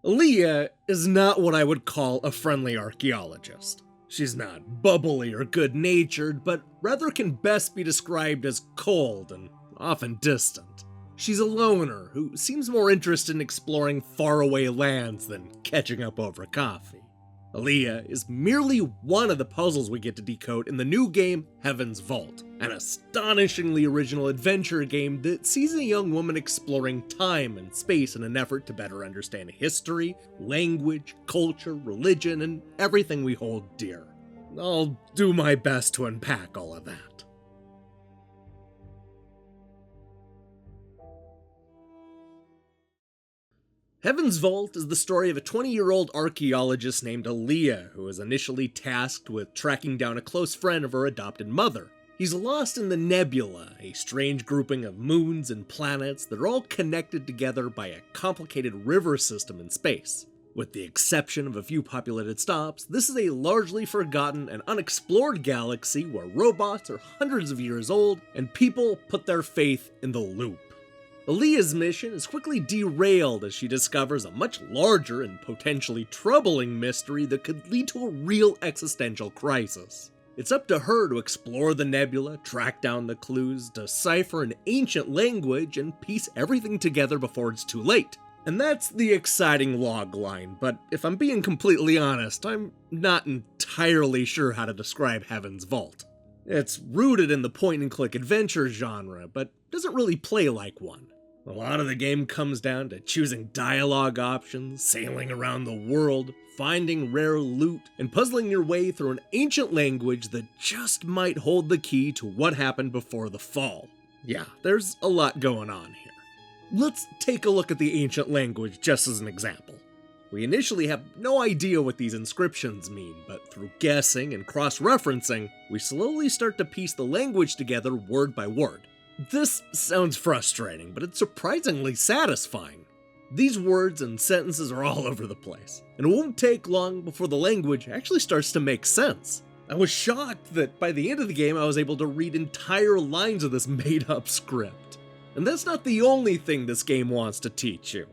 Aliya is not what I would call a friendly archaeologist. She's not bubbly or good-natured, but rather can best be described as cold and often distant. She's a loner who seems more interested in exploring faraway lands than catching up over coffee. Aliya is merely one of the puzzles we get to decode in the new game Heaven's Vault, an astonishingly original adventure game that sees a young woman exploring time and space in an effort to better understand history, language, culture, religion, and everything we hold dear. I'll do my best to unpack all of that. Heaven's Vault is the story of a 20-year-old archaeologist named Aliya who is initially tasked with tracking down a close friend of her adopted mother. He's lost in the Nebula, a strange grouping of moons and planets that are all connected together by a complicated river system in space. With the exception of a few populated stops, this is a largely forgotten and unexplored galaxy where robots are hundreds of years old and people put their faith in the loop. Aliya's mission is quickly derailed as she discovers a much larger and potentially troubling mystery that could lead to a real existential crisis. It's up to her to explore the nebula, track down the clues, decipher an ancient language, and piece everything together before it's too late. And that's the exciting logline, but if I'm being completely honest, I'm not entirely sure how to describe Heaven's Vault. It's rooted in the point-and-click adventure genre, but doesn't really play like one. A lot of the game comes down to choosing dialogue options, sailing around the world, finding rare loot, and puzzling your way through an ancient language that just might hold the key to what happened before the fall. Yeah, there's a lot going on here. Let's take a look at the ancient language just as an example. We initially have no idea what these inscriptions mean, but through guessing and cross-referencing, we slowly start to piece the language together word by word. This sounds frustrating, but it's surprisingly satisfying. These words and sentences are all over the place, and it won't take long before the language actually starts to make sense. I was shocked that by the end of the game I was able to read entire lines of this made-up script. And that's not the only thing this game wants to teach you.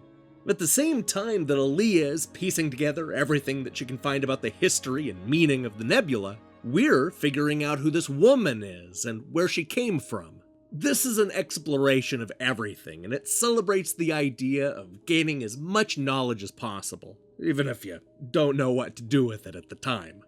At the same time that Aliya is piecing together everything that she can find about the history and meaning of the nebula, we're figuring out who this woman is and where she came from. This is an exploration of everything, and it celebrates the idea of gaining as much knowledge as possible, even if you don't know what to do with it at the time.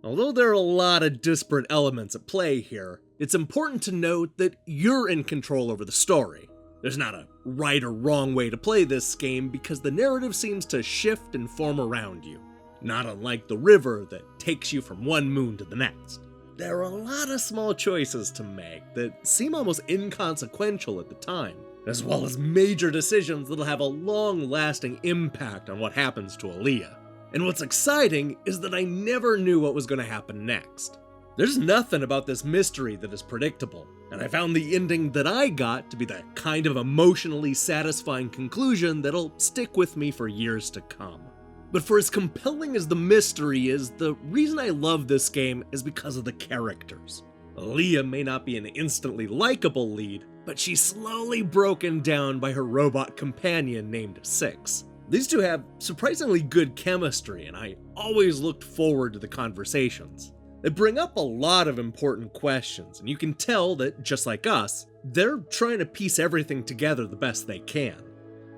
Although there are a lot of disparate elements at play here, it's important to note that you're in control over the story. There's not a right or wrong way to play this game because the narrative seems to shift and form around you, not unlike the river that takes you from one moon to the next. There are a lot of small choices to make that seem almost inconsequential at the time, as well as major decisions that'll have a long-lasting impact on what happens to Aliya. And what's exciting is that I never knew what was going to happen next. There's nothing about this mystery that is predictable, and I found the ending that I got to be the kind of emotionally satisfying conclusion that'll stick with me for years to come. But for as compelling as the mystery is, the reason I love this game is because of the characters. Aliya may not be an instantly likable lead, but she's slowly broken down by her robot companion named Six. These two have surprisingly good chemistry, and I always looked forward to the conversations. They bring up a lot of important questions, and you can tell that, just like us, they're trying to piece everything together the best they can.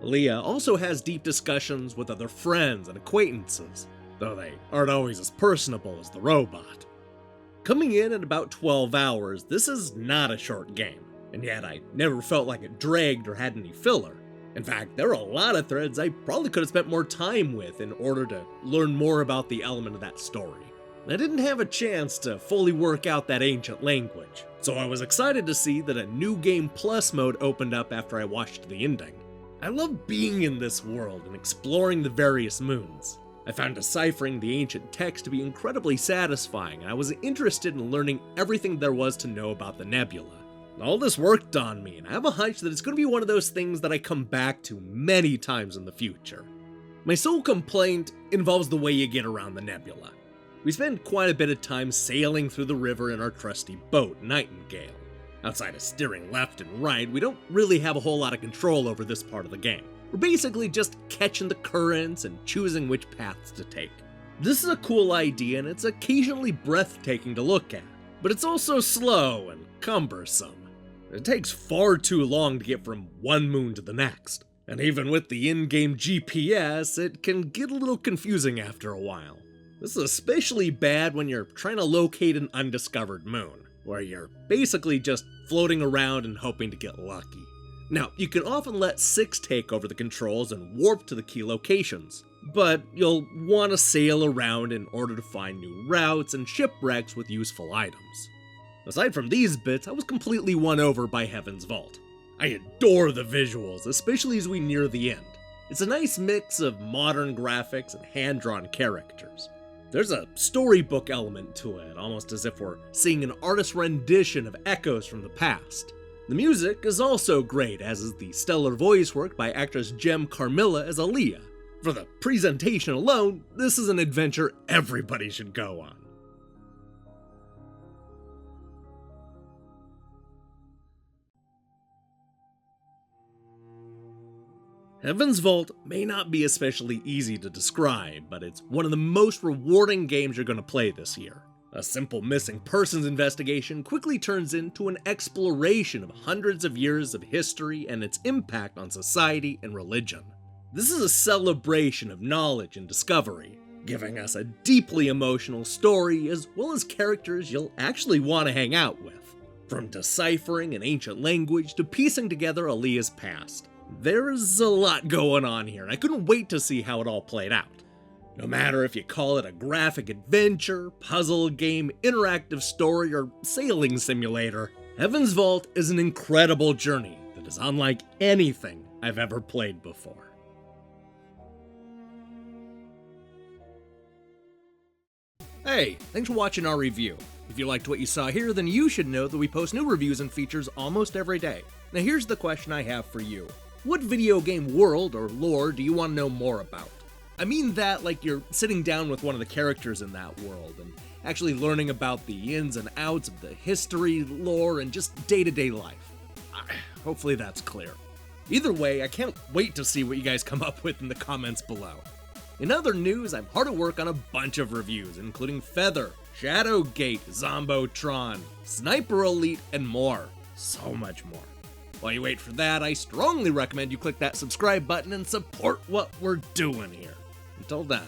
Aliya also has deep discussions with other friends and acquaintances, though they aren't always as personable as the robot. Coming in at about 12 hours, this is not a short game, and yet I never felt like it dragged or had any filler. In fact, there are a lot of threads I probably could have spent more time with in order to learn more about the element of that story. I didn't have a chance to fully work out that ancient language, so I was excited to see that a new Game Plus mode opened up after I watched the ending. I love being in this world and exploring the various moons. I found deciphering the ancient text to be incredibly satisfying, and I was interested in learning everything there was to know about the nebula. All this worked on me, and I have a hunch that it's going to be one of those things that I come back to many times in the future. My sole complaint involves the way you get around the nebula. We spend quite a bit of time sailing through the river in our trusty boat, Nightingale. Outside of steering left and right, we don't really have a whole lot of control over this part of the game. We're basically just catching the currents and choosing which paths to take. This is a cool idea and it's occasionally breathtaking to look at, but it's also slow and cumbersome. It takes far too long to get from one moon to the next, and even with the in-game GPS, it can get a little confusing after a while. This is especially bad when you're trying to locate an undiscovered moon, where you're basically just floating around and hoping to get lucky. Now, you can often let 6 take over the controls and warp to the key locations, but you'll want to sail around in order to find new routes and shipwrecks with useful items. Aside from these bits, I was completely won over by Heaven's Vault. I adore the visuals, especially as we near the end. It's a nice mix of modern graphics and hand-drawn characters. There's a storybook element to it, almost as if we're seeing an artist's rendition of echoes from the past. The music is also great, as is the stellar voice work by actress Gem Carmilla as Aliya. For the presentation alone, this is an adventure everybody should go on. Heaven's Vault may not be especially easy to describe, but it's one of the most rewarding games you're going to play this year. A simple missing persons investigation quickly turns into an exploration of hundreds of years of history and its impact on society and religion. This is a celebration of knowledge and discovery, giving us a deeply emotional story as well as characters you'll actually want to hang out with. From deciphering an ancient language to piecing together Aliya's past. There's a lot going on here, and I couldn't wait to see how it all played out. No matter if you call it a graphic adventure, puzzle game, interactive story, or sailing simulator, Heaven's Vault is an incredible journey that is unlike anything I've ever played before. Hey, thanks for watching our review. If you liked what you saw here, then you should know that we post new reviews and features almost every day. Now here's the question I have for you. What video game world or lore do you want to know more about? I mean that like you're sitting down with one of the characters in that world and actually learning about the ins and outs of the history, lore, and just day-to-day life. Hopefully that's clear. Either way, I can't wait to see what you guys come up with in the comments below. In other news, I'm hard at work on a bunch of reviews, including Feather, Shadowgate, Zombotron, Sniper Elite, and more. So much more. While you wait for that, I strongly recommend you click that subscribe button and support what we're doing here. Until then.